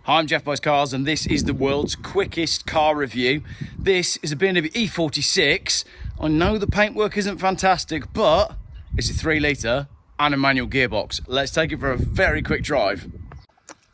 Hi, I'm Geoff Boys Cars, and this is the world's quickest car review. This is a BMW E46. I know the paintwork isn't fantastic, but it's a 3 litre and a manual gearbox. Let's take it for a very quick drive.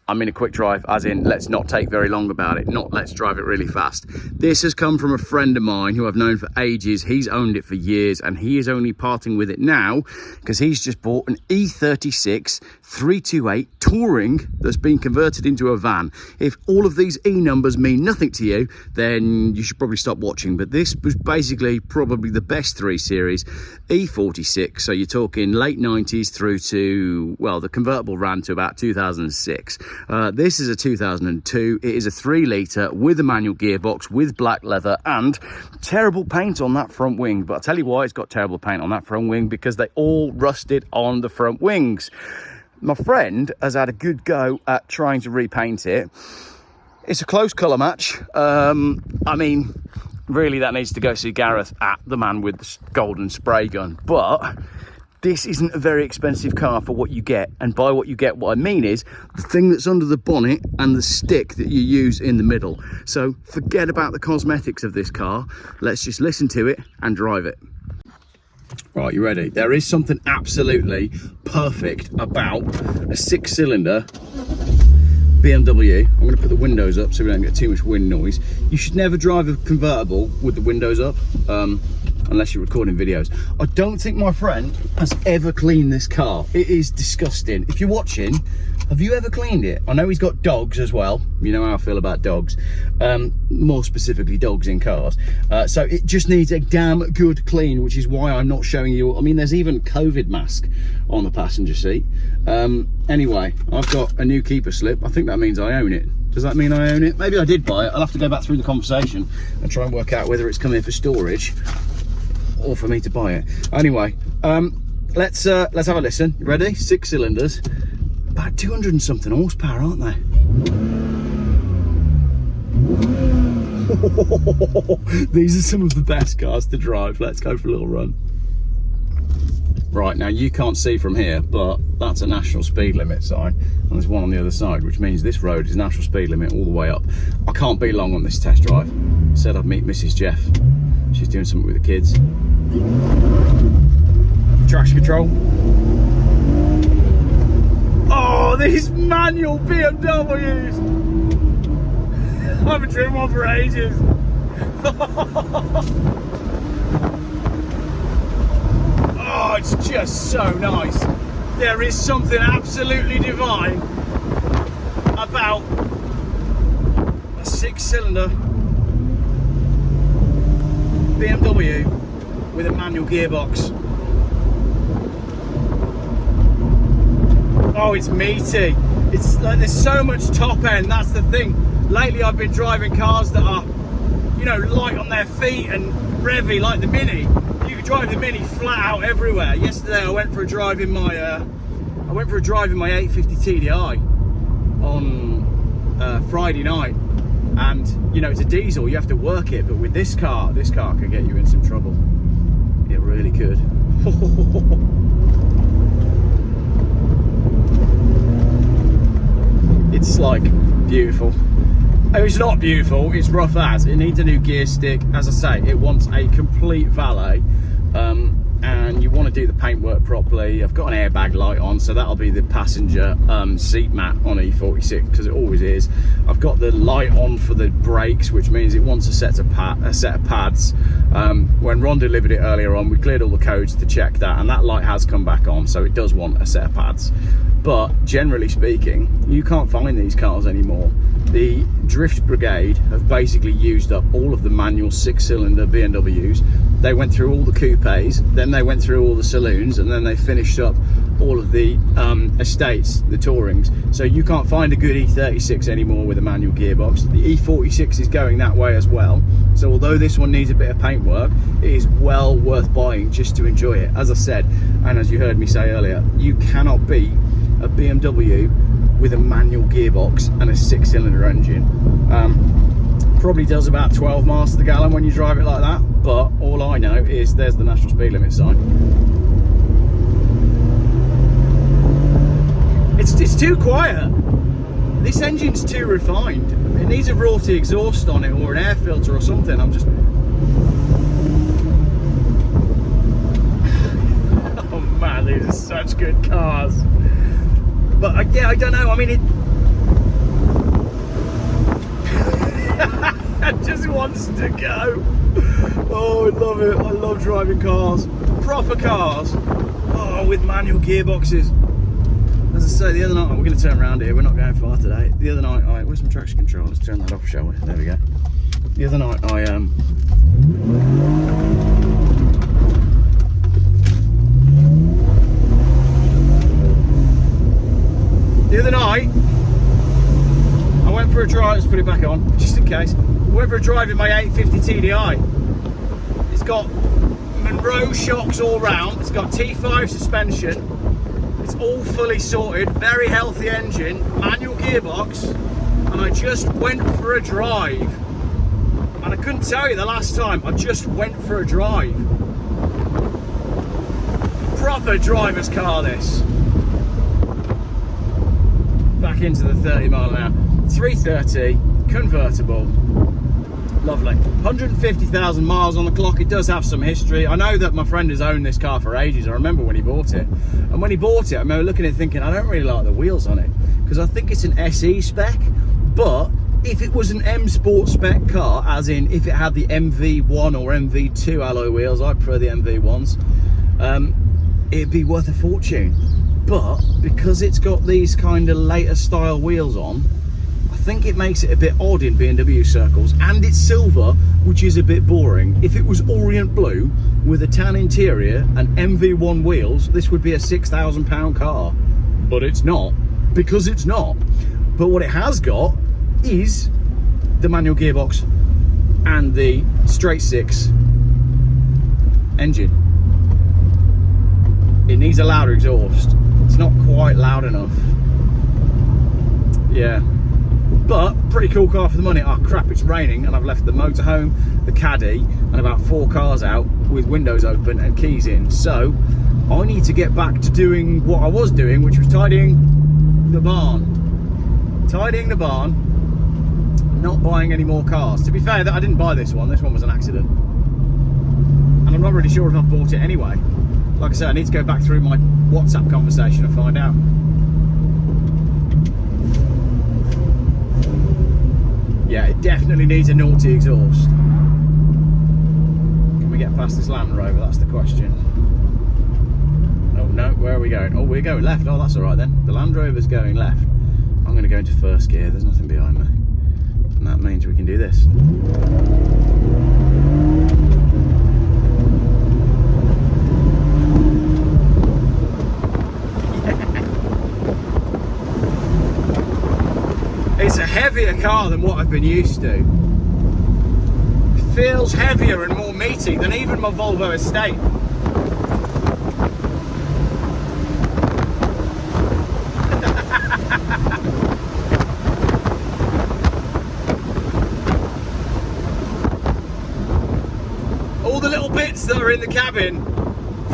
I mean a quick drive, as in let's not take very long about it, not let's drive it really fast. This has come from a friend of mine who I've known for ages. He's owned it for years and he is only parting with it now because he's just bought an E36 328 Touring that's been converted into a van. If all of these E numbers mean nothing to you, then you should probably stop watching. But this was basically probably the best 3 Series E46. So you're talking late 90s through to, well, the convertible ran to about 2006. This is a 2002. It is a 3 litre with a manual gearbox with black leather and terrible paint on that front wing. But I'll tell you why it's got terrible paint on that front wing, because they all rusted on the front wings. My friend has had a good go at trying to repaint it. It's a close colour match. I mean, really that needs to go see Gareth at the man with the golden spray gun. But this isn't a very expensive car for what you get. And by what you get, what I mean is the thing that's under the bonnet and the stick that you use in the middle. So forget about the cosmetics of this car. Let's just listen to it and drive it. Right, you ready? There is something absolutely perfect about a 6-cylinder BMW. I'm going to put the windows up so we don't get too much wind noise. You should never drive a convertible with the windows up, unless you're recording videos. I don't think my friend has ever cleaned this car. It is disgusting. If you're watching, have you ever cleaned it? I know he's got dogs as well. You know how I feel about dogs. More specifically, dogs in cars. So it just needs a damn good clean, which is why I'm not showing you. I mean, there's even COVID mask on the passenger seat. Anyway, I've got a new keeper slip. I think that means I own it. Does that mean I own it? Maybe I did buy it. I'll have to go back through the conversation and try and work out whether it's come in for storage or for me to buy it. Anyway, let's have a listen. You ready? 6 cylinders, about 200 and something horsepower, aren't they? These are some of the best cars to drive. Let's go for a little run. Right, now you can't see from here, but that's a national speed limit sign, and there's one on the other side, which means this road is national speed limit all the way up. I can't be long on this test drive. I said I'd meet Mrs. Geoff. She's doing something with the kids. Traction control. Oh, these manual BMWs! I haven't driven one for ages. Oh, it's just so nice. There is something absolutely divine about a 6-cylinder BMW with a manual gearbox. Oh, it's meaty. It's like there's so much top end. That's the thing. Lately I've been driving cars that are, you know, light on their feet and revvy like the Mini. You can drive the Mini flat out everywhere. Yesterday I went for a drive in my 850 TDI on Friday night, and you know, it's a diesel, you have to work it, but with this car could get you in some trouble. It really could. It's like beautiful. Oh, it's not beautiful, it's rough as. It needs a new gear stick. As I say, it wants a complete valet, and you want to do the paintwork properly. I've got an airbag light on, so that'll be the passenger seat mat on E46, because it always is. I've got the light on for the brakes, which means it wants a set of pads. When Ron delivered it earlier on, we cleared all the codes to check that, and that light has come back on, so it does want a set of pads. But generally speaking, you can't find these cars anymore. The Drift Brigade have basically used up all of the manual 6-cylinder BMWs. They went through all the coupes, then they went through all the saloons, and then they finished up all of the estates, the Tourings. So you can't find a good E36 anymore with a manual gearbox. The E46 is going that way as well. So although this one needs a bit of paintwork, it is well worth buying just to enjoy it. As I said, and as you heard me say earlier, you cannot beat a BMW with a manual gearbox and a 6-cylinder engine. Probably does about 12 miles to the gallon when you drive it like that, but all I know is there's the national speed limit sign. It's too quiet. This engine's too refined. It needs a rorty exhaust on it or an air filter or something. I'm just... Oh man, these are such good cars. But yeah, I don't know. I mean, it just wants to go. Oh, I love it. I love driving cars. Proper cars. Oh, with manual gearboxes. As I say, the other night, we're going to turn around here. We're not going far today. The other night, where's my traction control? Let's turn that off, shall we? There we go. The other night, I went for a drive. Let's put it back on, just in case. I went for a drive in my 850 TDI. It's got Monroe shocks all round. It's got T5 suspension. It's all fully sorted, very healthy engine, manual gearbox, and I just went for a drive. And I couldn't tell you the last time, I just went for a drive. Proper driver's car, this. Back into the 30 mile an hour. 330, convertible. Lovely. 150,000 miles on the clock. It does have some history. I know that my friend has owned this car for ages. I remember when he bought it. And when he bought it, I remember looking at it thinking, I don't really like the wheels on it. Because I think it's an SE spec. But if it was an M Sport spec car, as in if it had the MV1 or MV2 alloy wheels, I prefer the MV1s, it'd be worth a fortune. But because it's got these kind of later style wheels on, I think it makes it a bit odd in BMW circles, and it's silver, which is a bit boring. If it was Orient blue with a tan interior and MV1 wheels, this would be a £6,000 car, but it's not, because it's not. But what it has got is the manual gearbox and the straight six engine. It needs a louder exhaust. It's not quite loud enough. Yeah. But pretty cool car for the money. Oh crap, it's raining and I've left the motorhome, the caddy, and about 4 cars out with windows open and keys in. So I need to get back to doing what I was doing, which was tidying the barn. Tidying the barn, not buying any more cars. To be fair, I didn't buy this one. This one was an accident. And I'm not really sure if I've bought it anyway. Like I said, I need to go back through my WhatsApp conversation and find out. Yeah, it definitely needs a naughty exhaust. Can we get past this Land Rover? That's the question. Oh no, where are we going? Oh, we're going left. Oh, that's all right then. The Land Rover's going left. I'm going to go into first gear. There's nothing behind me. And that means we can do this. It's a heavier car than what I've been used to. It feels heavier and more meaty than even my Volvo Estate. All the little bits that are in the cabin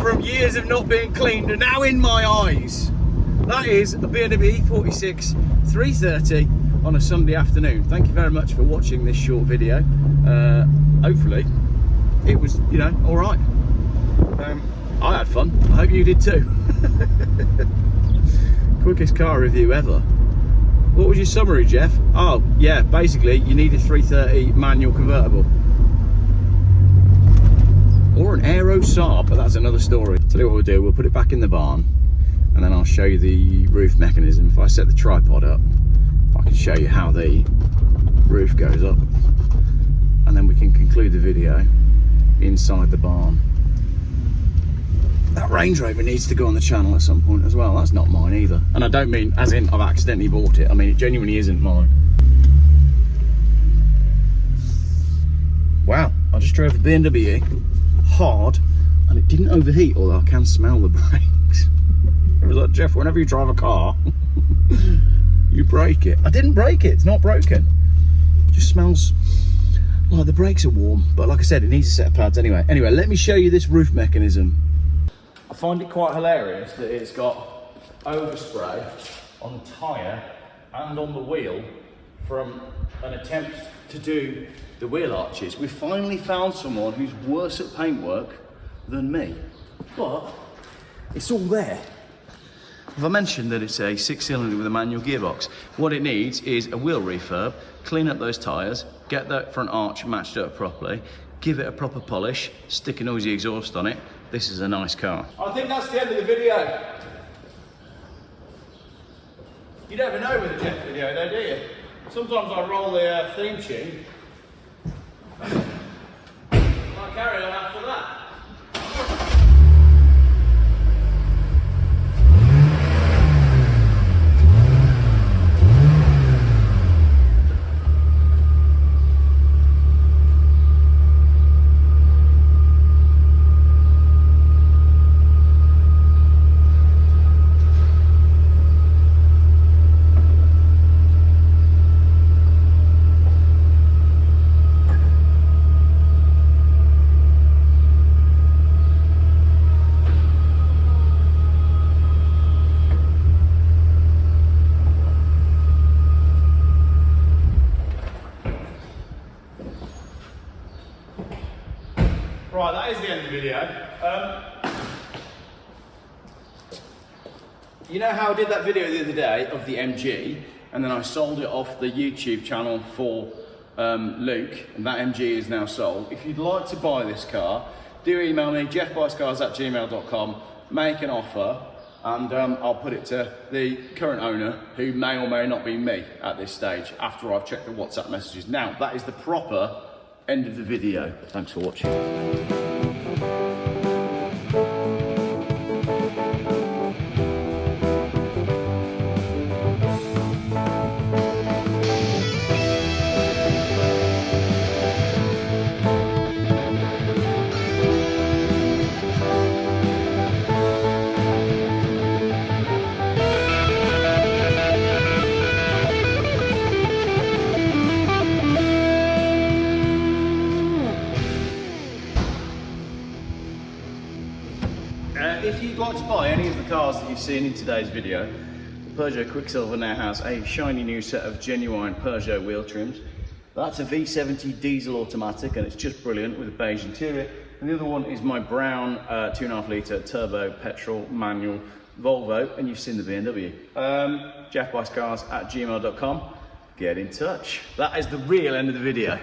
from years of not being cleaned are now in my eyes. That is a BMW E46 330 on a Sunday afternoon. Thank you very much for watching this short video. Hopefully it was, you know, all right. I had fun. I hope you did too. Quickest car review ever. What was your summary, Geoff? Oh yeah, basically you need a 330 manual convertible or an Aero Saab, but that's another story. Tell you what we'll do, we'll put it back in the barn and then I'll show you the roof mechanism. If I set the tripod up, I can show you how the roof goes up, and then we can conclude the video inside the barn. That Range Rover needs to go on the channel at some point as well. That's not mine either, and I don't mean as in I've accidentally bought it. I mean it genuinely isn't mine. Wow, I just drove the BMW hard and it didn't overheat, although I can smell the brakes. It was like, Geoff, whenever you drive a car you break it. I didn't break it, it's not broken. It just smells like the brakes are warm, but like I said, it needs a set of pads anyway. Anyway, let me show you this roof mechanism. I find it quite hilarious that it's got overspray on the tyre and on the wheel from an attempt to do the wheel arches. We finally found someone who's worse at paintwork than me, but it's all there. Have I mentioned that it's a 6-cylinder with a manual gearbox? What it needs is a wheel refurb, clean up those tyres, get that front arch matched up properly, give it a proper polish, stick a noisy exhaust on it. This is a nice car. I think that's the end of the video. You never know with a Geoff video though, do you? Sometimes I roll the theme tune. I'll carry on after that. Right, that is the end of the video. You know how I did that video the other day of the MG, and then I sold it off the YouTube channel for Luke, and that MG is now sold. If you'd like to buy this car, do email me, geoffbuyscars@gmail.com, make an offer, and I'll put it to the current owner, who may or may not be me at this stage, after I've checked the WhatsApp messages. Now, that is the proper end of the video. Thanks for watching. If you'd like to buy any of the cars that you've seen in today's video, Peugeot Quicksilver now has a shiny new set of genuine Peugeot wheel trims. That's a V70 diesel automatic, and it's just brilliant with a beige interior. And the other one is my brown 2.5 litre turbo petrol manual Volvo, and you've seen the BMW. geoffbuyscars@gmail.com. Get in touch. That is the real end of the video.